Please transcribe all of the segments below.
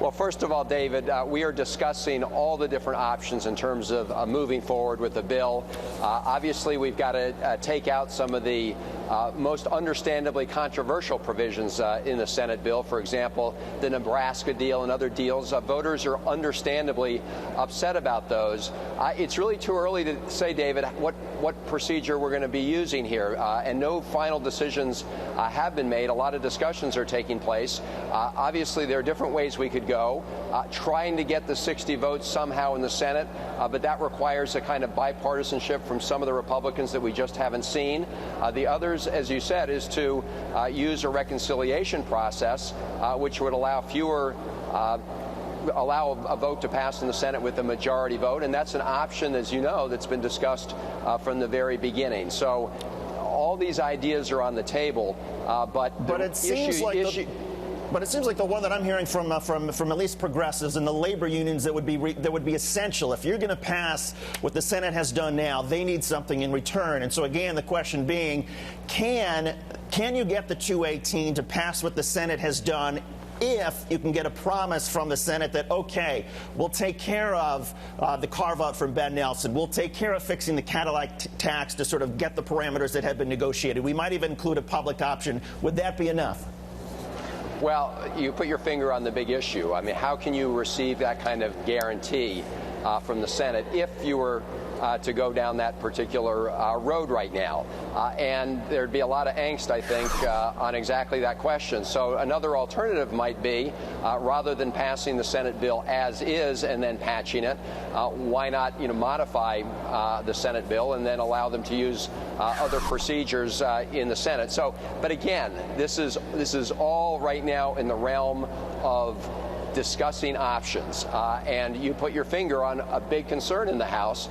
Well, first of all, David, we are discussing all the different options in terms of moving forward with the bill. Obviously, we've got to take out some of the most understandably controversial provisions in the Senate bill. For example, the Nebraska deal and other deals. Voters are understandably upset about those. It's really too early to say, David, what procedure we're going to be using here. And no final decisions have been made. A lot of discussions are taking place. Obviously, there are different ways we could go. Trying to get the 60 votes somehow in the Senate, but that requires a kind of bipartisanship from some of the Republicans that we just haven't seen. The others, as you said, is to use a reconciliation process, which would allow a vote to pass in the Senate with a majority vote, and that's an option, as you know, that's been discussed from the very beginning. So all these ideas are on the table, but it seems like the one that I'm hearing from at least progressives and the labor unions that would be essential. If you're going to pass what the Senate has done now, they need something in return. And so again, the question being, can you get the 218 to pass what the Senate has done if you can get a promise from the Senate that, okay, we'll take care of the carve-out from Ben Nelson. We'll take care of fixing the Cadillac tax to sort of get the parameters that have been negotiated. We might even include a public option. Would that be enough? Well, you put your finger on the big issue. I mean, how can you receive that kind of guarantee from the Senate if you were to go down that particular road right now? And there'd be a lot of angst, I think, on exactly that question. So another alternative might be, rather than passing the Senate bill as is and then patching it, why not, modify the Senate bill and then allow them to use other procedures in the Senate? So, but again, this is all right now in the realm of discussing options, and you put your finger on a big concern in the House,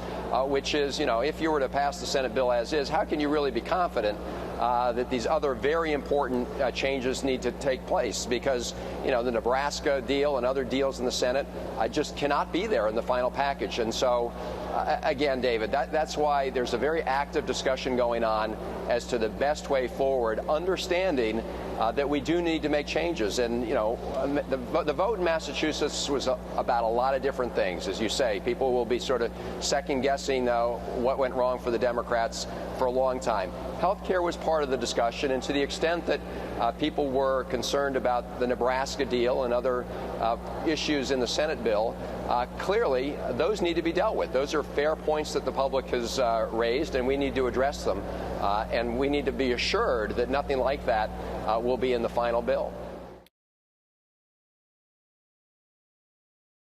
which is, if you were to pass the Senate bill as is, how can you really be confident that these other very important changes need to take place? Because, the Nebraska deal and other deals in the Senate just cannot be there in the final package. And so, again, David, that's why there's a very active discussion going on as to the best way forward, understanding that we do need to make changes. And, the vote in Massachusetts was about a lot of different things. As you say, people will be sort of second-guessing what went wrong for the Democrats for a long time. Health care was part of the discussion, and to the extent that people were concerned about the Nebraska deal and other issues in the Senate bill, clearly those need to be dealt with. Those are fair points that the public has raised, and we need to address them. And we need to be assured that nothing like that will be in the final bill.